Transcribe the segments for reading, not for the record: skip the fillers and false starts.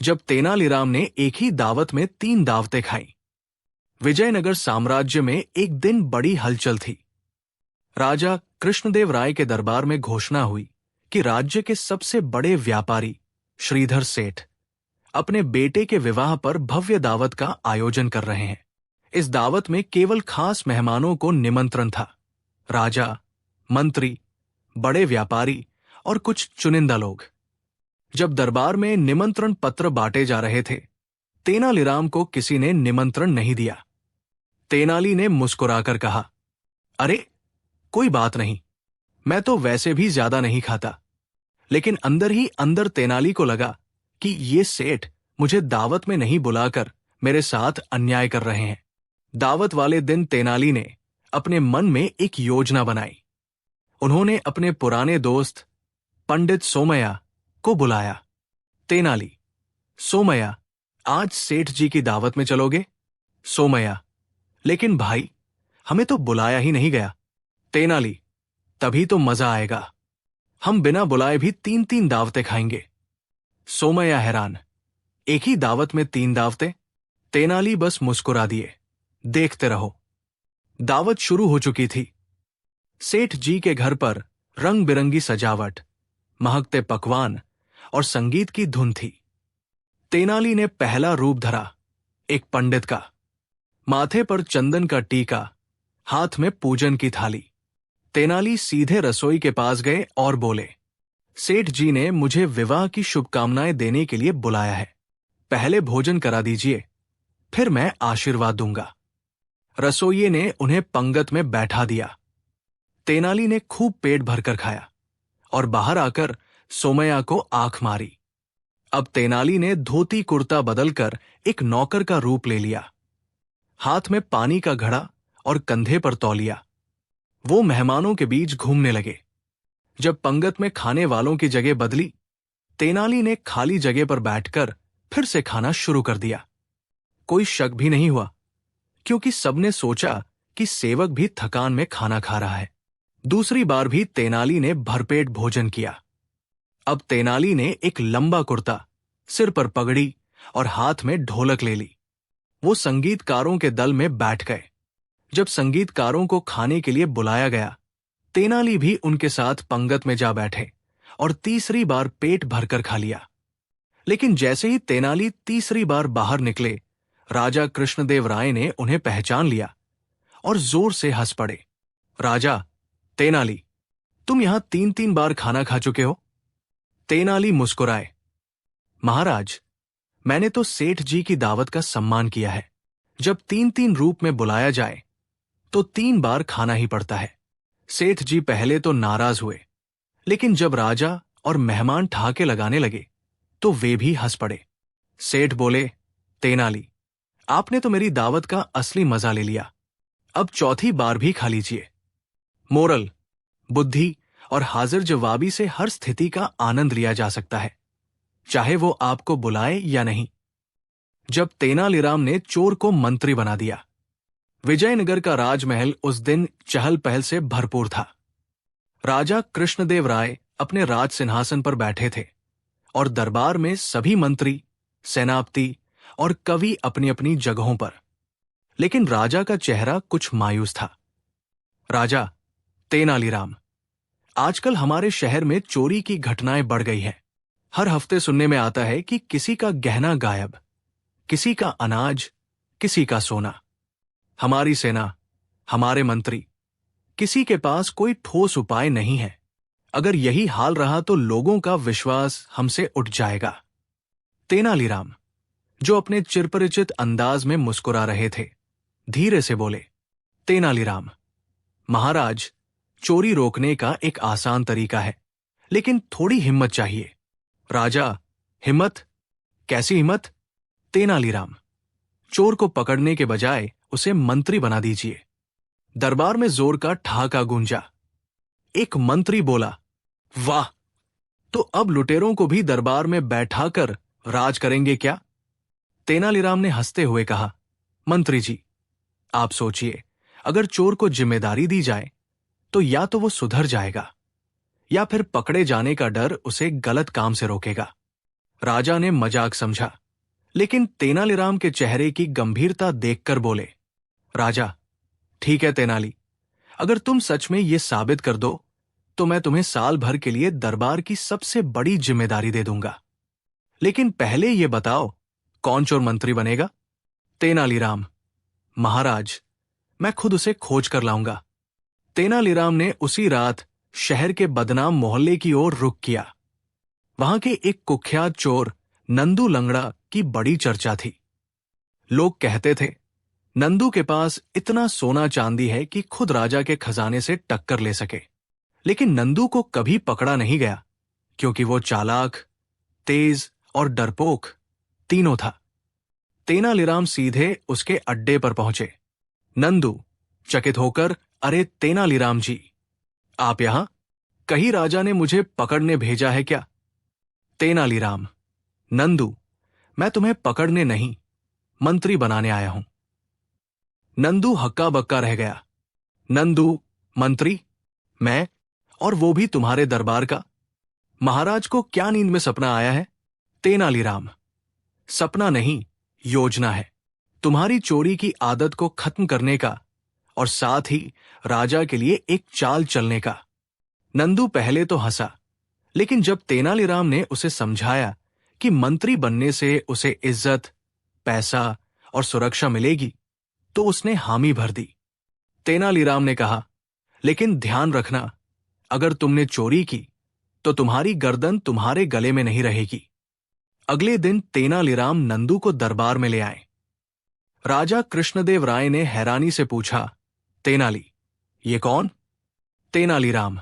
जब तेनालीराम ने एक ही दावत में 3 दावतें खाईं। विजयनगर साम्राज्य में एक दिन बड़ी हलचल थी। राजा कृष्णदेव राय के दरबार में घोषणा हुई कि राज्य के सबसे बड़े व्यापारी श्रीधर सेठ अपने बेटे के विवाह पर भव्य दावत का आयोजन कर रहे हैं। इस दावत में केवल खास मेहमानों को निमंत्रण था। राजा, मंत्री, बड़े व्यापारी और कुछ चुनिंदा लोग। जब दरबार में निमंत्रण पत्र बांटे जा रहे थे, तेनालीराम को किसी ने निमंत्रण नहीं दिया। तेनाली ने मुस्कुराकर कहा, अरे कोई बात नहीं, मैं तो वैसे भी ज्यादा नहीं खाता। लेकिन अंदर ही अंदर तेनाली को लगा कि ये सेठ मुझे दावत में नहीं बुलाकर मेरे साथ अन्याय कर रहे हैं। दावत वाले दिन तेनाली ने अपने मन में एक योजना बनाई। उन्होंने अपने पुराने दोस्त पंडित सोमैया को बुलाया। तेनाली, सोमैया, आज सेठ जी की दावत में चलोगे? सोमैया, लेकिन भाई, हमें तो बुलाया ही नहीं गया। तेनाली, तभी तो मजा आएगा। हम बिना बुलाए भी 3-3 दावतें खाएंगे। सोमैया हैरान, एक ही दावत में 3 दावतें? तेनाली बस मुस्कुरा दिए, देखते रहो। दावत शुरू हो चुकी थी। सेठ जी के घर पर रंग बिरंगी सजावट, महकते पकवान और संगीत की धुन थी। तेनाली ने पहला रूप धरा, एक पंडित का। माथे पर चंदन का टीका, हाथ में पूजन की थाली। तेनाली सीधे रसोई के पास गए और बोले, सेठ जी ने मुझे विवाह की शुभकामनाएं देने के लिए बुलाया है। पहले भोजन करा दीजिए, फिर मैं आशीर्वाद दूंगा। रसोइये ने उन्हें पंगत में बैठा दिया। तेनाली ने खूब पेट भरकर खाया और बाहर आकर सोमैया को आंख मारी। अब तेनाली ने धोती कुर्ता बदलकर एक नौकर का रूप ले लिया। हाथ में पानी का घड़ा और कंधे पर तौलिया। वो मेहमानों के बीच घूमने लगे। जब पंगत में खाने वालों की जगह बदली, तेनाली ने खाली जगह पर बैठकर फिर से खाना शुरू कर दिया। कोई शक भी नहीं हुआ, क्योंकि सबने सोचा कि सेवक भी थकान में खाना खा रहा है। दूसरी बार भी तेनाली ने भरपेट भोजन किया। अब तेनाली ने एक लंबा कुर्ता, सिर पर पगड़ी और हाथ में ढोलक ले ली। वो संगीतकारों के दल में बैठ गए। जब संगीतकारों को खाने के लिए बुलाया गया, तेनाली भी उनके साथ पंगत में जा बैठे और तीसरी बार पेट भरकर खा लिया। लेकिन जैसे ही तेनाली तीसरी बार बाहर निकले, राजा कृष्णदेव राय ने उन्हें पहचान लिया और जोर से हंस पड़े। राजा, तेनाली, तुम यहां 3-3 बार खाना खा चुके हो? तेनाली मुस्कुराए, महाराज, मैंने तो सेठ जी की दावत का सम्मान किया है। जब 3-3 रूप में बुलाया जाए तो 3 बार खाना ही पड़ता है। सेठ जी पहले तो नाराज हुए, लेकिन जब राजा और मेहमान ठहाके लगाने लगे तो वे भी हंस पड़े। सेठ बोले, तेनाली, आपने तो मेरी दावत का असली मजा ले लिया। अब चौथी बार भी खा लीजिए। मोरल, बुद्धि और हाजिर जवाबी से हर स्थिति का आनंद लिया जा सकता है, चाहे वो आपको बुलाए या नहीं। जब तेनालीराम ने चोर को मंत्री बना दिया, विजयनगर का राजमहल उस दिन चहल पहल से भरपूर था। राजा कृष्णदेव राय अपने राज सिंहासन पर बैठे थे और दरबार में सभी मंत्री, सेनापति और कवि अपनी अपनी जगहों पर। लेकिन राजा का चेहरा कुछ मायूस था। राजा, तेनालीराम, आजकल हमारे शहर में चोरी की घटनाएं बढ़ गई हैं। हर हफ्ते सुनने में आता है कि किसी का गहना गायब, किसी का अनाज, किसी का सोना। हमारी सेना, हमारे मंत्री, किसी के पास कोई ठोस उपाय नहीं है। अगर यही हाल रहा तो लोगों का विश्वास हमसे उठ जाएगा। तेनालीराम, जो अपने चिरपरिचित अंदाज में मुस्कुरा रहे थे, धीरे से बोले, तेनालीराम, महाराज, चोरी रोकने का एक आसान तरीका है, लेकिन थोड़ी हिम्मत चाहिए। राजा, हिम्मत? कैसी हिम्मत? तेनालीराम, चोर को पकड़ने के बजाय उसे मंत्री बना दीजिए। दरबार में जोर का ठहाका गूंजा। एक मंत्री बोला, वाह, तो अब लुटेरों को भी दरबार में बैठाकर राज करेंगे क्या? तेनालीराम ने हंसते हुए कहा, मंत्री जी, आप सोचिए, अगर चोर को जिम्मेदारी दी जाए तो या तो वो सुधर जाएगा या फिर पकड़े जाने का डर उसे गलत काम से रोकेगा। राजा ने मजाक समझा, लेकिन तेनालीराम के चेहरे की गंभीरता देखकर बोले, राजा, ठीक है तेनाली, अगर तुम सच में ये साबित कर दो तो मैं तुम्हें साल भर के लिए दरबार की सबसे बड़ी जिम्मेदारी दे दूंगा। लेकिन पहले ये बताओ, कौन चोर मंत्री बनेगा? तेनालीराम, महाराज, मैं खुद उसे खोज कर लाऊंगा। तेनालीराम ने उसी रात शहर के बदनाम मोहल्ले की ओर रुख किया। वहां के एक कुख्यात चोर नंदू लंगड़ा की बड़ी चर्चा थी। लोग कहते थे, नंदू के पास इतना सोना चांदी है कि खुद राजा के खजाने से टक्कर ले सके। लेकिन नंदू को कभी पकड़ा नहीं गया, क्योंकि वो चालाक, तेज और डरपोक तीनों था। तेनालीराम सीधे उसके अड्डे पर पहुंचे। नंदू चकित होकर, अरे तेनालीराम जी, आप यहां? कहीं राजा ने मुझे पकड़ने भेजा है क्या? तेनालीराम, नंदू, मैं तुम्हें पकड़ने नहीं, मंत्री बनाने आया हूं। नंदू हक्का बक्का रह गया। नंदू, मंत्री? मैं? और वो भी तुम्हारे दरबार का? महाराज को क्या नींद में सपना आया है? तेनालीराम, सपना नहीं, योजना है। तुम्हारी चोरी की आदत को खत्म करने का और साथ ही राजा के लिए एक चाल चलने का। नंदू पहले तो हंसा, लेकिन जब तेनालीराम ने उसे समझाया कि मंत्री बनने से उसे इज्जत, पैसा और सुरक्षा मिलेगी, तो उसने हामी भर दी। तेनालीराम ने कहा, लेकिन ध्यान रखना, अगर तुमने चोरी की तो तुम्हारी गर्दन तुम्हारे गले में नहीं रहेगी। अगले दिन तेनालीराम नंदू को दरबार में ले आए। राजा कृष्णदेव राय ने हैरानी से पूछा, तेनाली, ये कौन? तेनालीराम,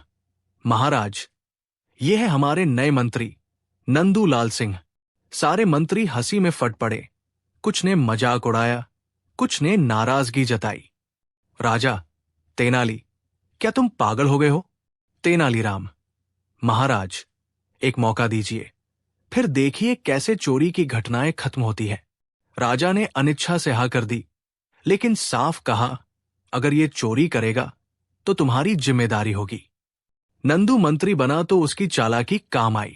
महाराज, ये है हमारे नए मंत्री नंदू लाल सिंह। सारे मंत्री हंसी में फट पड़े। कुछ ने मजाक उड़ाया, कुछ ने नाराजगी जताई। राजा, तेनाली, क्या तुम पागल हो गए हो? तेनालीराम, महाराज, एक मौका दीजिए, फिर देखिए कैसे चोरी की घटनाएं खत्म होती है। राजा ने अनिच्छा से हाँ कर दी, लेकिन साफ कहा, अगर ये चोरी करेगा तो तुम्हारी जिम्मेदारी होगी। नंदू मंत्री बना तो उसकी चालाकी काम आई।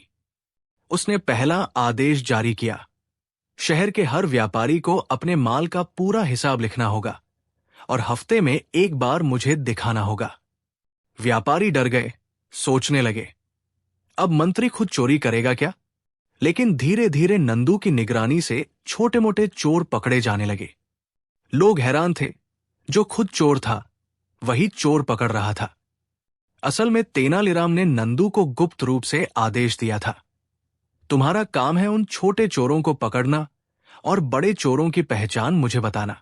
उसने पहला आदेश जारी किया, शहर के हर व्यापारी को अपने माल का पूरा हिसाब लिखना होगा और हफ्ते में एक बार मुझे दिखाना होगा। व्यापारी डर गए, सोचने लगे, अब मंत्री खुद चोरी करेगा क्या? लेकिन धीरे धीरे नंदू की निगरानी से छोटे मोटे चोर पकड़े जाने लगे। लोग हैरान थे, जो खुद चोर था वही चोर पकड़ रहा था। असल में तेनालीराम ने नंदू को गुप्त रूप से आदेश दिया था, तुम्हारा काम है उन छोटे चोरों को पकड़ना और बड़े चोरों की पहचान मुझे बताना,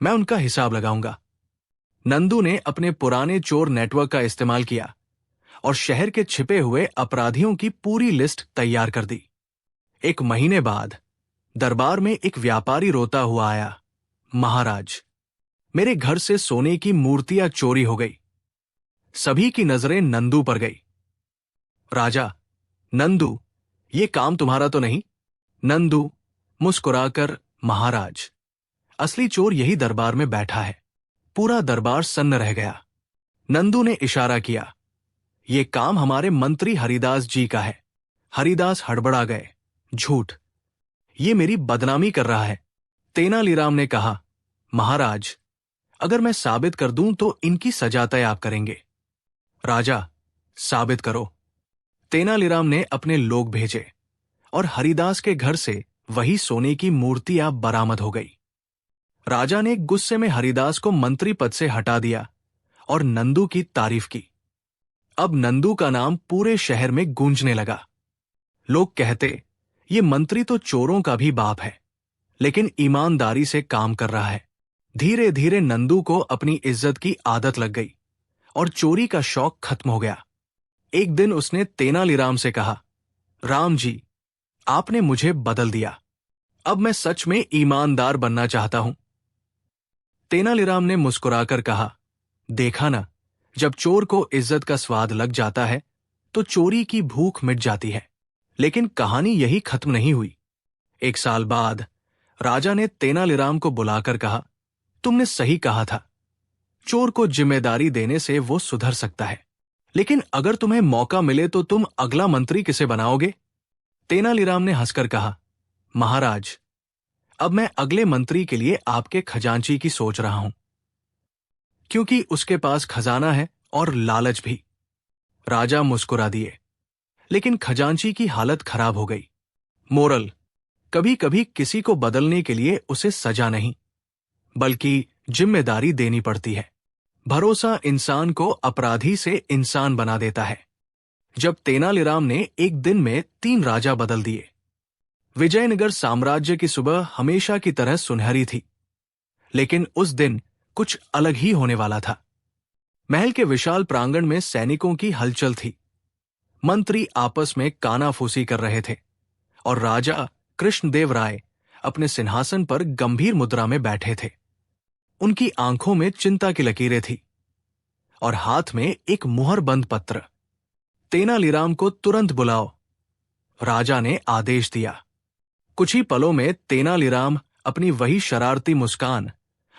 मैं उनका हिसाब लगाऊंगा। नंदू ने अपने पुराने चोर नेटवर्क का इस्तेमाल किया और शहर के छिपे हुए अपराधियों की पूरी लिस्ट तैयार कर दी। एक महीने बाद दरबार में एक व्यापारी रोता हुआ आया, महाराज, मेरे घर से सोने की मूर्तियां चोरी हो गई। सभी की नजरें नंदू पर गई। राजा, नंदू, ये काम तुम्हारा तो नहीं? नंदू मुस्कुराकर, महाराज, असली चोर यही दरबार में बैठा है। पूरा दरबार सन्न रह गया। नंदू ने इशारा किया, ये काम हमारे मंत्री हरिदास जी का है। हरिदास हड़बड़ा गए, झूठ, ये मेरी बदनामी कर रहा है। तेनालीराम ने कहा, महाराज, अगर मैं साबित कर दूं तो इनकी सजा तय आप करेंगे। राजा, साबित करो। तेनालीराम ने अपने लोग भेजे और हरिदास के घर से वही सोने की मूर्तियां बरामद हो गई। राजा ने गुस्से में हरिदास को मंत्री पद से हटा दिया और नंदू की तारीफ की। अब नंदू का नाम पूरे शहर में गूंजने लगा। लोग कहते, ये मंत्री तो चोरों का भी बाप है, लेकिन ईमानदारी से काम कर रहा है। धीरे धीरे नंदू को अपनी इज्जत की आदत लग गई और चोरी का शौक खत्म हो गया। एक दिन उसने तेनालीराम से कहा, राम जी, आपने मुझे बदल दिया, अब मैं सच में ईमानदार बनना चाहता हूं। तेनालीराम ने मुस्कुराकर कहा, देखा ना, जब चोर को इज्जत का स्वाद लग जाता है तो चोरी की भूख मिट जाती है। लेकिन कहानी यही खत्म नहीं हुई। एक साल बाद राजा ने तेनालीराम को बुलाकर कहा, तुमने सही कहा था, चोर को जिम्मेदारी देने से वो सुधर सकता है, लेकिन अगर तुम्हें मौका मिले तो तुम अगला मंत्री किसे बनाओगे? तेनालीराम ने हंसकर कहा, महाराज, अब मैं अगले मंत्री के लिए आपके खजांची की सोच रहा हूं, क्योंकि उसके पास खजाना है और लालच भी। राजा मुस्कुरा दिए, लेकिन खजांची की हालत खराब हो गई। मोरल: कभी कभी किसी को बदलने के लिए उसे सजा नहीं, बल्कि जिम्मेदारी देनी पड़ती है। भरोसा इंसान को अपराधी से इंसान बना देता है। जब तेनालीराम ने एक दिन में 3 राजा बदल दिए। विजयनगर साम्राज्य की सुबह हमेशा की तरह सुनहरी थी, लेकिन उस दिन कुछ अलग ही होने वाला था। महल के विशाल प्रांगण में सैनिकों की हलचल थी। मंत्री आपस में कानाफूसी कर रहे थे और राजा कृष्णदेव राय अपने सिंहासन पर गंभीर मुद्रा में बैठे थे। उनकी आंखों में चिंता की लकीरें थी और हाथ में एक मुहरबंद पत्र। तेनालीराम को तुरंत बुलाओ, राजा ने आदेश दिया। कुछ ही पलों में तेनालीराम अपनी वही शरारती मुस्कान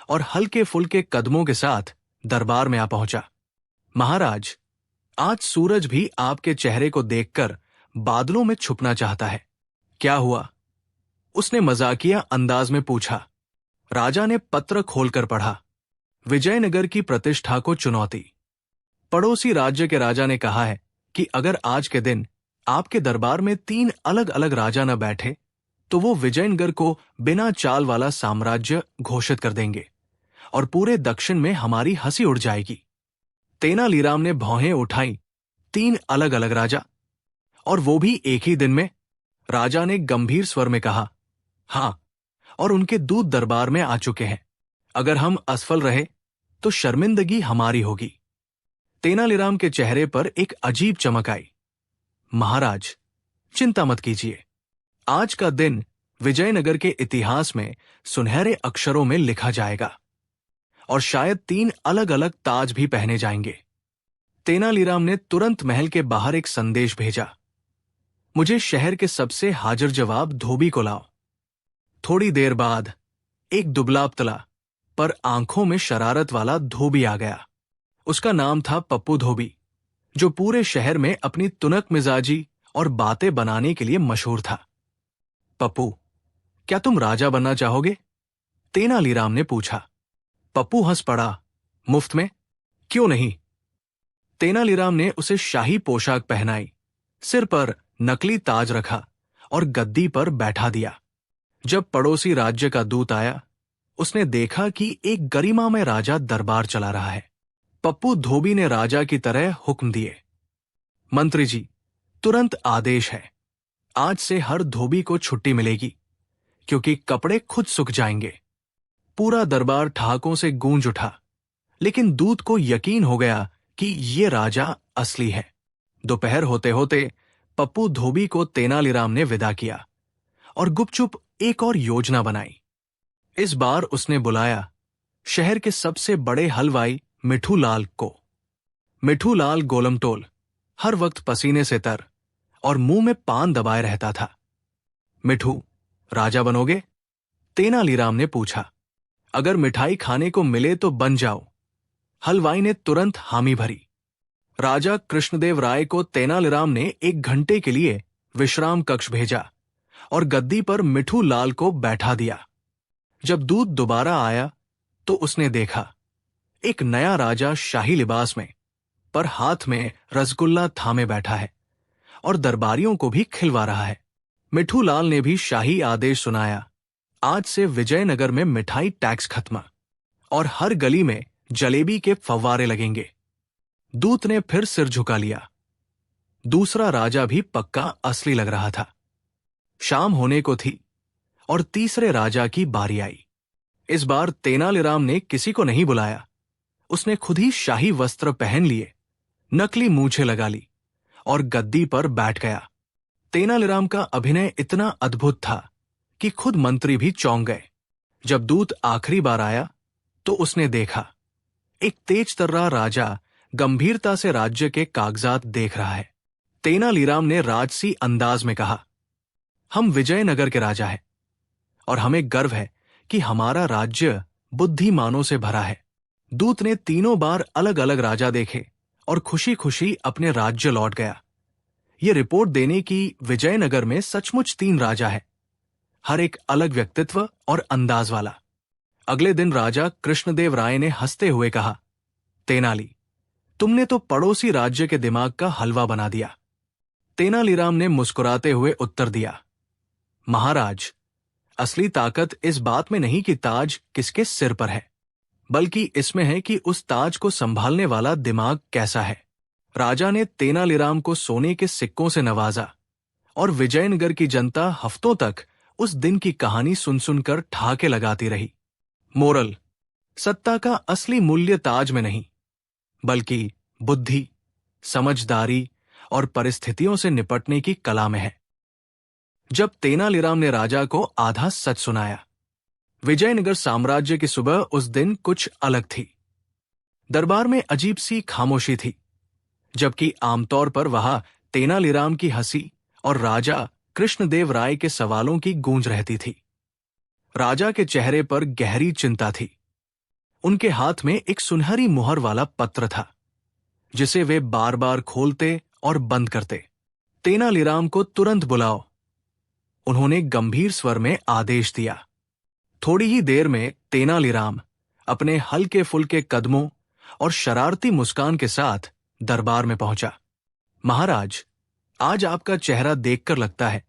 और हल्के फुल्के कदमों के साथ दरबार में आ पहुंचा। महाराज, आज सूरज भी आपके चेहरे को देखकर बादलों में छुपना चाहता है। क्या हुआ? उसने मजाकिया अंदाज में पूछा। राजा ने पत्र खोलकर पढ़ा। विजयनगर की प्रतिष्ठा को चुनौती। पड़ोसी राज्य के राजा ने कहा है कि अगर आज के दिन आपके दरबार में 3 अलग अलग राजा न बैठे तो वो विजयनगर को बिना चाल वाला साम्राज्य घोषित कर देंगे और पूरे दक्षिण में हमारी हंसी उड़ जाएगी। तेनालीराम ने भौहें उठाई। 3 अलग अलग राजा, और वो भी एक ही दिन में? राजा ने गंभीर स्वर में कहा। हां, और उनके दूत दरबार में आ चुके हैं। अगर हम असफल रहे तो शर्मिंदगी हमारी होगी। तेनालीराम के चेहरे पर एक अजीब चमक आई। महाराज, चिंता मत कीजिए। आज का दिन विजयनगर के इतिहास में सुनहरे अक्षरों में लिखा जाएगा और शायद 3 अलग अलग ताज भी पहने जाएंगे। तेनालीराम ने तुरंत महल के बाहर एक संदेश भेजा। मुझे शहर के सबसे हाजिर जवाब धोबी को लाओ। थोड़ी देर बाद एक दुबला-पतला पर आंखों में शरारत वाला धोबी आ गया। उसका नाम था पप्पू धोबी, जो पूरे शहर में अपनी तुनक मिजाजी और बातें बनाने के लिए मशहूर था। पप्पू, क्या तुम राजा बनना चाहोगे? तेनालीराम ने पूछा। पप्पू हंस पड़ा। मुफ्त में? क्यों नहीं? तेनालीराम ने उसे शाही पोशाक पहनाई, सिर पर नकली ताज रखा और गद्दी पर बैठा दिया। जब पड़ोसी राज्य का दूत आया, उसने देखा कि एक गरिमामय राजा दरबार चला रहा है। पप्पू धोबी ने राजा की तरह हुक्म दिए। मंत्री जी, तुरंत आदेश है। आज से हर धोबी को छुट्टी मिलेगी, क्योंकि कपड़े खुद सूख जाएंगे। पूरा दरबार ठहाकों से गूंज उठा, लेकिन दूत को यकीन हो गया कि ये राजा असली है। दोपहर होते होते पप्पू धोबी को तेनालीराम ने विदा किया और गुपचुप एक और योजना बनाई। इस बार उसने बुलाया शहर के सबसे बड़े हलवाई मिठू लाल को। मिठू लाल गोलमटोल, हर वक्त पसीने से तर और मुंह में पान दबाए रहता था। मिठू, राजा बनोगे? तेनालीराम ने पूछा। अगर मिठाई खाने को मिले तो बन जाओ। हलवाई ने तुरंत हामी भरी। राजा कृष्णदेव राय को तेनालीराम ने 1 घंटे के लिए विश्राम कक्ष भेजा और गद्दी पर मिठू लाल को बैठा दिया। जब दूत दोबारा आया तो उसने देखा एक नया राजा शाही लिबास में, पर हाथ में रसगुल्ला थामे बैठा है और दरबारियों को भी खिलवा रहा है। मिठू लाल ने भी शाही आदेश सुनाया। आज से विजयनगर में मिठाई टैक्स खत्म और हर गली में जलेबी के फव्वारे लगेंगे। दूत ने फिर सिर झुका लिया। दूसरा राजा भी पक्का असली लग रहा था। शाम होने को थी और तीसरे राजा की बारी आई। इस बार तेनालीराम ने किसी को नहीं बुलाया। उसने खुद ही शाही वस्त्र पहन लिए, नकली मूछें लगा ली और गद्दी पर बैठ गया। तेनालीराम का अभिनय इतना अद्भुत था कि खुद मंत्री भी चौंक गए। जब दूत आखिरी बार आया तो उसने देखा एक तेजतर्रा राजा गंभीरता से राज्य के कागजात देख रहा है। तेनालीराम ने राजसी अंदाज में कहा, हम विजयनगर के राजा हैं और हमें गर्व है कि हमारा राज्य बुद्धिमानों से भरा है। दूत ने 3 बार अलग अलग राजा देखे और खुशी खुशी अपने राज्य लौट गया। ये रिपोर्ट देने की विजयनगर में सचमुच 3 राजा है, हर एक अलग व्यक्तित्व और अंदाज वाला। अगले दिन राजा कृष्णदेव राय ने हंसते हुए कहा, तेनाली, तुमने तो पड़ोसी राज्य के दिमाग का हलवा बना दिया। तेनालीराम ने मुस्कुराते हुए उत्तर दिया, महाराज, असली ताकत इस बात में नहीं कि ताज किसके सिर पर है, बल्कि इसमें है कि उस ताज को संभालने वाला दिमाग कैसा है। राजा ने तेनालीराम को सोने के सिक्कों से नवाजा और विजयनगर की जनता हफ्तों तक उस दिन की कहानी सुन सुनकर ठहाके लगाती रही। मोरल: सत्ता का असली मूल्य ताज में नहीं, बल्कि बुद्धि, समझदारी और परिस्थितियों से निपटने की कला में है। जब तेनालीराम ने राजा को आधा सच सुनाया, विजयनगर साम्राज्य की सुबह उस दिन कुछ अलग थी। दरबार में अजीब सी खामोशी थी, जबकि आमतौर पर वहां तेनालीराम की हंसी और राजा कृष्णदेव राय के सवालों की गूंज रहती थी। राजा के चेहरे पर गहरी चिंता थी। उनके हाथ में एक सुनहरी मुहर वाला पत्र था, जिसे वे बार बार खोलते और बंद करते। तेनालीराम को तुरंत बुलाओ, उन्होंने गंभीर स्वर में आदेश दिया। थोड़ी ही देर में तेनालीराम अपने हल्के फुल्के कदमों और शरारती मुस्कान के साथ दरबार में पहुंचा। महाराज, आज आपका चेहरा देखकर लगता है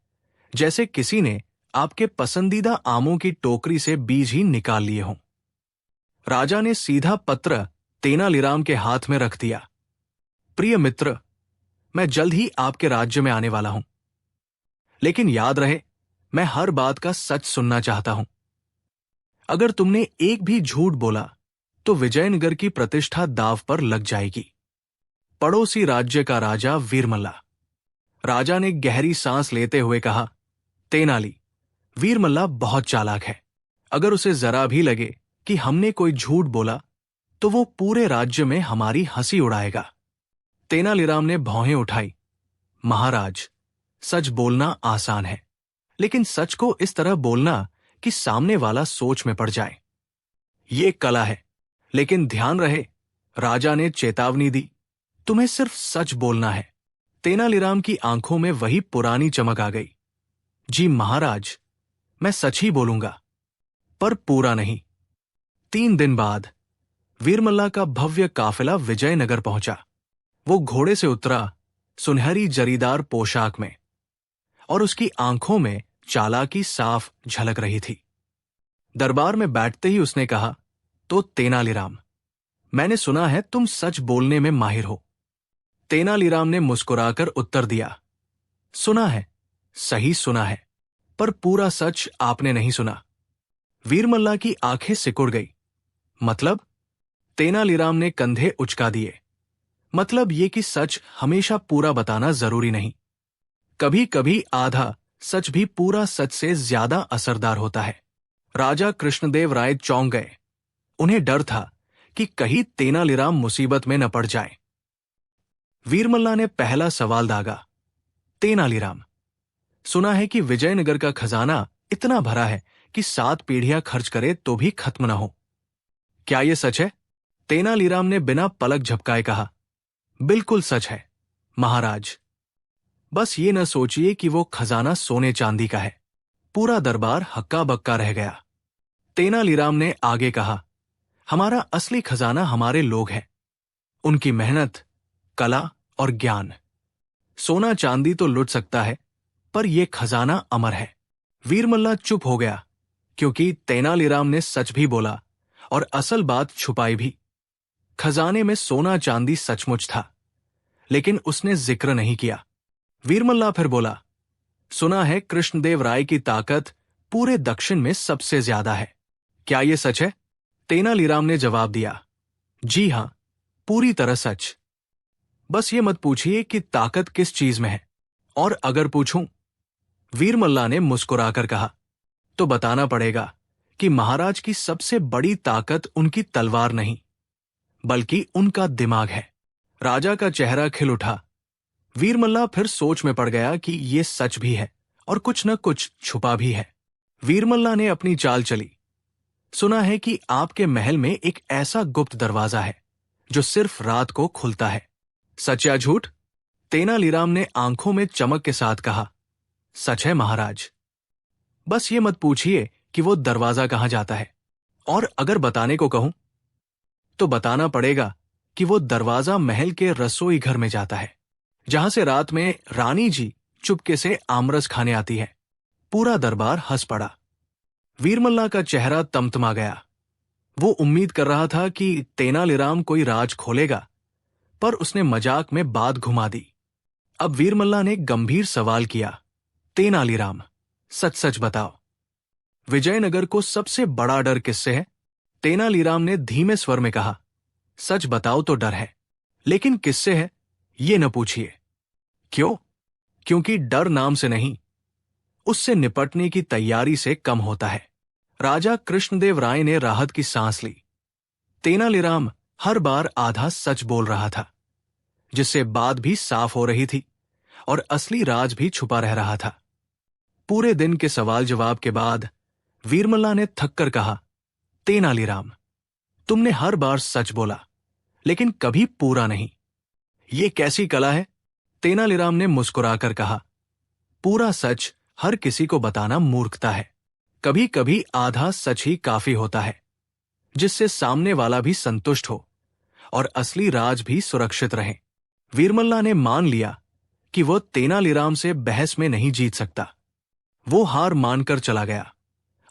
जैसे किसी ने आपके पसंदीदा आमों की टोकरी से बीज ही निकाल लिए हों। राजा ने सीधा पत्र तेनालीराम के हाथ में रख दिया। प्रिय मित्र, मैं जल्द ही आपके राज्य में आने वाला हूं, लेकिन याद रहे, मैं हर बात का सच सुनना चाहता हूं। अगर तुमने एक भी झूठ बोला तो विजयनगर की प्रतिष्ठा दांव पर लग जाएगी। पड़ोसी राज्य का राजा वीरमल्ला। राजा ने गहरी सांस लेते हुए कहा, तेनाली, वीरमल्ला बहुत चालाक है। अगर उसे जरा भी लगे कि हमने कोई झूठ बोला तो वो पूरे राज्य में हमारी हंसी उड़ाएगा। तेनालीराम ने भौहें उठाई। महाराज, सच बोलना आसान है, लेकिन सच को इस तरह बोलना कि सामने वाला सोच में पड़ जाए, ये कला है। लेकिन ध्यान रहे, राजा ने चेतावनी दी, तुम्हें सिर्फ सच बोलना है। तेनालीराम की आंखों में वही पुरानी चमक आ गई। जी महाराज, मैं सच ही बोलूंगा, पर पूरा नहीं। 3 दिन बाद वीरमल्ला का भव्य काफिला विजयनगर पहुंचा। वो घोड़े से उतरा, सुनहरी जरीदार पोशाक में, और उसकी आंखों में चालाकी साफ झलक रही थी। दरबार में बैठते ही उसने कहा, तो तेनालीराम, मैंने सुना है तुम सच बोलने में माहिर हो। तेनालीराम ने मुस्कुराकर उत्तर दिया, सुना है, सही सुना है, पर पूरा सच आपने नहीं सुना। वीरमल्ला की आंखें सिकुड़ गई। मतलब? तेनालीराम ने कंधे उचका दिए। मतलब ये कि सच हमेशा पूरा बताना जरूरी नहीं। कभी कभी आधा सच भी पूरा सच से ज्यादा असरदार होता है। राजा कृष्णदेव राय चौंक गए। उन्हें डर था कि कहीं तेनालीराम मुसीबत में न पड़ जाए। वीरमल्ला ने पहला सवाल दागा, तेनालीराम, सुना है कि विजयनगर का खजाना इतना भरा है कि 7 पीढ़ियां खर्च करे तो भी खत्म न हो। क्या यह सच है? तेनालीराम ने बिना पलक झपकाए कहा, बिल्कुल सच है महाराज। बस ये न सोचिए कि वो खजाना सोने चांदी का है। पूरा दरबार हक्का बक्का रह गया। तेनालीराम ने आगे कहा, हमारा असली खजाना हमारे लोग हैं, उनकी मेहनत, कला और ज्ञान। सोना चांदी तो लुट सकता है, पर यह खजाना अमर है। वीरमल्ला चुप हो गया, क्योंकि तेनालीराम ने सच भी बोला और असल बात छुपाई भी। खजाने में सोना चांदी सचमुच था, लेकिन उसने जिक्र नहीं किया। वीरमल्ला फिर बोला, सुना है कृष्णदेव राय की ताकत पूरे दक्षिण में सबसे ज्यादा है। क्या यह सच है? तेनालीराम ने जवाब दिया, जी हां, पूरी तरह सच। बस ये मत पूछिए कि ताकत किस चीज में है, और अगर पूछूं, वीरमल्ला ने मुस्कुराकर कहा, तो बताना पड़ेगा कि महाराज की सबसे बड़ी ताकत उनकी तलवार नहीं, बल्कि उनका दिमाग है। राजा का चेहरा खिल उठा। वीरमल्ला फिर सोच में पड़ गया कि ये सच भी है और कुछ न कुछ छुपा भी है। वीरमल्ला ने अपनी चाल चली। सुना है कि आपके महल में एक ऐसा गुप्त दरवाजा है जो सिर्फ रात को खुलता है। सच या झूठ? तेनालीराम ने आंखों में चमक के साथ कहा, सच है महाराज। बस ये मत पूछिए कि वो दरवाजा कहां जाता है, और अगर बताने को कहूं तो बताना पड़ेगा कि वो दरवाजा महल के रसोई घर में जाता है, जहां से रात में रानी जी चुपके से आमरस खाने आती है। पूरा दरबार हंस पड़ा। वीरमल्ला का चेहरा तमतमा गया। वो उम्मीद कर रहा था कि तेनालीराम कोई राज खोलेगा, पर उसने मजाक में बात घुमा दी। अब वीरमल्ला ने गंभीर सवाल किया, तेनालीराम, सच सच बताओ, विजयनगर को सबसे बड़ा डर किससे है? तेनालीराम ने धीमे स्वर में कहा, सच बताओ तो डर है, लेकिन किससे है ये न पूछिए। क्यों? क्योंकि डर नाम से नहीं, उससे निपटने की तैयारी से कम होता है। राजा कृष्णदेव राय ने राहत की सांस ली। तेनालीराम हर बार आधा सच बोल रहा था, जिससे बात भी साफ हो रही थी और असली राज भी छुपा रह रहा था। पूरे दिन के सवाल जवाब के बाद वीरमल्ला ने थक कर कहा, तेनालीराम, तुमने हर बार सच बोला, लेकिन कभी पूरा नहीं। ये कैसी कला है? तेनालीराम ने मुस्कुराकर कहा, पूरा सच हर किसी को बताना मूर्खता है। कभी कभी आधा सच ही काफी होता है, जिससे सामने वाला भी संतुष्ट हो और असली राज भी सुरक्षित रहे। वीरमल्ला ने मान लिया कि वो तेनालीराम से बहस में नहीं जीत सकता। वो हार मानकर चला गया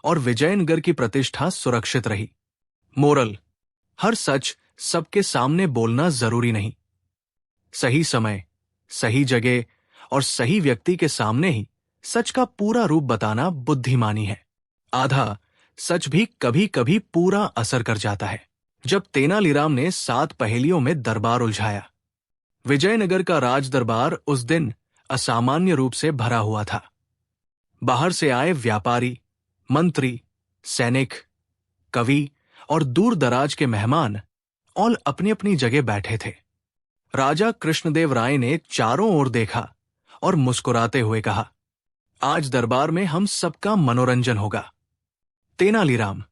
और विजयनगर की प्रतिष्ठा सुरक्षित रही। मोरल: हर सच सबके सामने बोलना जरूरी नहीं। सही समय, सही जगह और सही व्यक्ति के सामने ही सच का पूरा रूप बताना बुद्धिमानी है। आधा सच भी कभी कभी पूरा असर कर जाता है। जब तेनालीराम ने 7 पहेलियों में दरबार उलझाया, विजयनगर का राज दरबार उस दिन असामान्य रूप से भरा हुआ था। बाहर से आए व्यापारी, मंत्री, सैनिक, कवि और दूर दराज के मेहमान ऑल अपनी अपनी जगह बैठे थे। राजा कृष्णदेव राय ने चारों ओर देखा और मुस्कुराते हुए कहा, आज दरबार में हम सबका मनोरंजन होगा। तेनालीराम,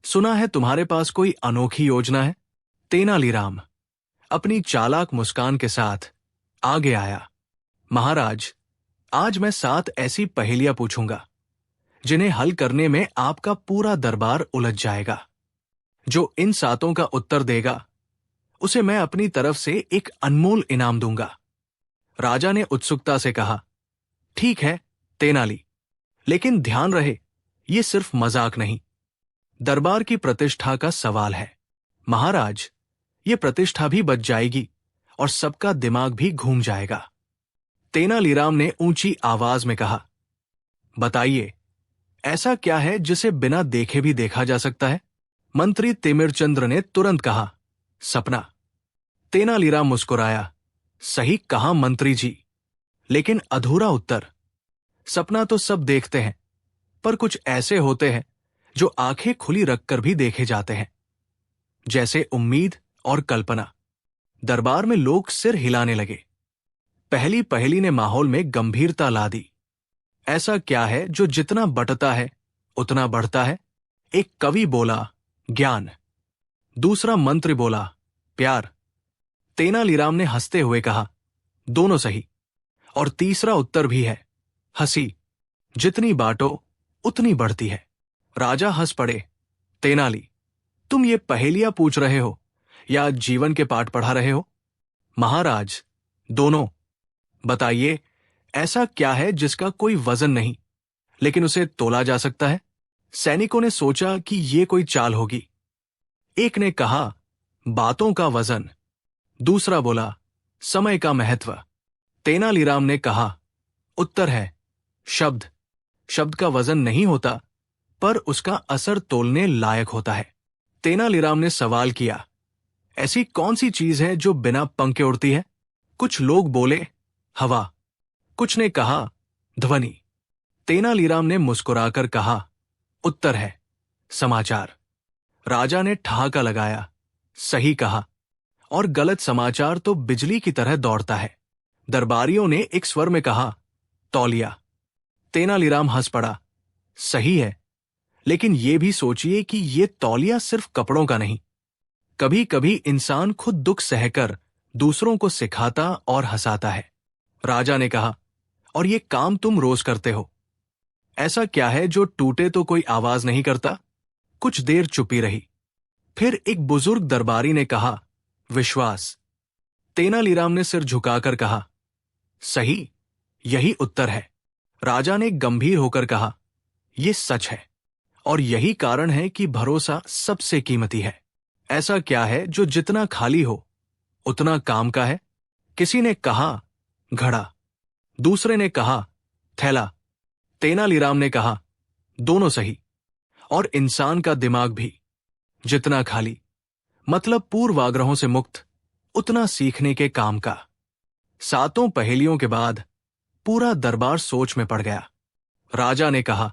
सुना है तुम्हारे पास कोई अनोखी योजना है? तेनालीराम अपनी चालाक मुस्कान के साथ आगे आया। महाराज, आज मैं 7 ऐसी पहेलियां पूछूंगा जिन्हें हल करने में आपका पूरा दरबार उलझ जाएगा। जो इन 7 का उत्तर देगा, उसे मैं अपनी तरफ से एक अनमोल इनाम दूंगा। राजा ने उत्सुकता से कहा, ठीक है तेनाली, लेकिन ध्यान रहे, ये सिर्फ मजाक नहीं, दरबार की प्रतिष्ठा का सवाल है। महाराज, ये प्रतिष्ठा भी बच जाएगी और सबका दिमाग भी घूम जाएगा। तेनालीराम ने ऊंची आवाज में कहा, बताइए, ऐसा क्या है जिसे बिना देखे भी देखा जा सकता है? मंत्री तिमिरचंद्र ने तुरंत कहा, सपना। तेनालीराम मुस्कुराया, सही कहा मंत्री जी, लेकिन अधूरा उत्तर। सपना तो सब देखते हैं, पर कुछ ऐसे होते हैं जो आंखें खुली रखकर भी देखे जाते हैं, जैसे उम्मीद और कल्पना। दरबार में लोग सिर हिलाने लगे। पहली पहेली ने माहौल में गंभीरता ला दी। ऐसा क्या है जो जितना बंटता है उतना बढ़ता है? एक कवि बोला, ज्ञान। दूसरा मंत्री बोला, प्यार। तेनालीराम ने हंसते हुए कहा, दोनों सही। और तीसरा उत्तर भी है, हंसी। जितनी बांटो उतनी बढ़ती है। राजा हंस पड़े। तेनाली, तुम ये पहेलियां पूछ रहे हो या जीवन के पाठ पढ़ा रहे हो? महाराज, दोनों। बताइए, ऐसा क्या है जिसका कोई वजन नहीं, लेकिन उसे तोला जा सकता है? सैनिकों ने सोचा कि ये कोई चाल होगी। एक ने कहा, बातों का वजन। दूसरा बोला, समय का महत्व। तेनालीराम ने कहा, उत्तर है शब्द। शब्द का वजन नहीं होता, पर उसका असर तोलने लायक होता है। तेनालीराम ने सवाल किया, ऐसी कौन सी चीज है जो बिना पंख के उड़ती है? कुछ लोग बोले, हवा। कुछ ने कहा, ध्वनि। तेनालीराम ने मुस्कुराकर कहा, उत्तर है समाचार। राजा ने ठहाका लगाया, सही कहा, और गलत समाचार तो बिजली की तरह दौड़ता है। दरबारियों ने एक स्वर में कहा, तौलिया। तेनालीराम हंस पड़ा, सही है, लेकिन यह भी सोचिए कि यह तौलिया सिर्फ कपड़ों का नहीं। कभी कभी इंसान खुद दुख सहकर दूसरों को सिखाता और हंसाता है। राजा ने कहा, और ये काम तुम रोज करते हो। ऐसा क्या है जो टूटे तो कोई आवाज नहीं करता? कुछ देर चुपी रही। फिर एक बुजुर्ग दरबारी ने कहा, विश्वास। तेनालीराम ने सिर झुकाकर कहा, सही, यही उत्तर है। राजा ने गंभीर होकर कहा, यह सच है, और यही कारण है कि भरोसा सबसे कीमती है। ऐसा क्या है जो जितना खाली हो उतना काम का है? किसी ने कहा, घड़ा। दूसरे ने कहा, थैला। तेनालीराम ने कहा, दोनों सही। और इंसान का दिमाग भी। जितना खाली, मतलब पूर्वाग्रहों से मुक्त, उतना सीखने के काम का। 7 पहेलियों के बाद पूरा दरबार सोच में पड़ गया। राजा ने कहा,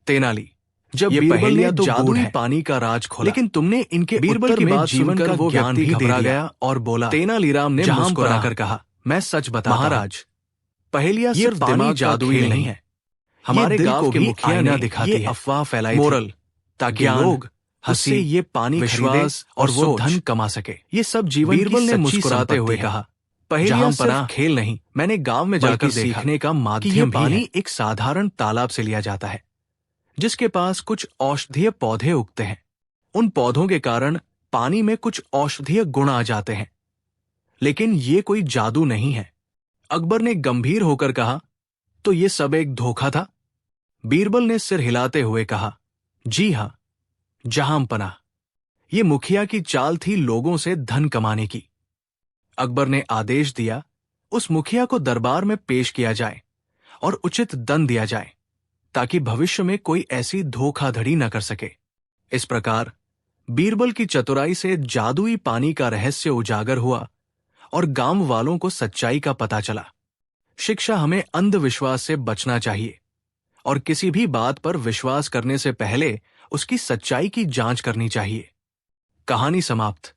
तेनाली, जब ये पहेलियां तो जादुई पानी का राज खोला, लेकिन तुमने इनके बीरबल की बात जीवन का वो ज्ञान भी घबरा गया और बोला। तेनालीराम ने मुस्कुराकर कहा, मैं सच बताता हूं महाराज, पहेलियां सिर्फ दिमाग जादुई नहीं है। हमारे गांव के मुखिया ने दिखाती है, अफवाह फैलाई मोरल, ताकि लोग उससे ये पानी, विश्वास और वो धन कमा सके। ये सब जीवन बीरबल ने मुस्कुराते हुए कहा, पहेलियां सिर्फ खेल नहीं, मैंने गांव में जाकर सीखने का माध्यम भी है। पानी एक साधारण तालाब से लिया जाता है, जिसके पास कुछ औषधीय पौधे उगते हैं। उन पौधों के कारण पानी में कुछ औषधीय गुण आ जाते हैं, लेकिन ये कोई जादू नहीं है। अकबर ने गंभीर होकर कहा, तो ये सब एक धोखा था? बीरबल ने सिर हिलाते हुए कहा, जी हां, जहांपनाह। ये मुखिया की चाल थी लोगों से धन कमाने की। अकबर ने आदेश दिया, उस मुखिया को दरबार में पेश किया जाए और उचित दंड दिया जाए, ताकि भविष्य में कोई ऐसी धोखाधड़ी न कर सके। इस प्रकार बीरबल की चतुराई से जादुई पानी का रहस्य उजागर हुआ और गांव वालों को सच्चाई का पता चला। शिक्षा हमें अंधविश्वास से बचना चाहिए और किसी भी बात पर विश्वास करने से पहले उसकी सच्चाई की जांच करनी चाहिए। कहानी समाप्त।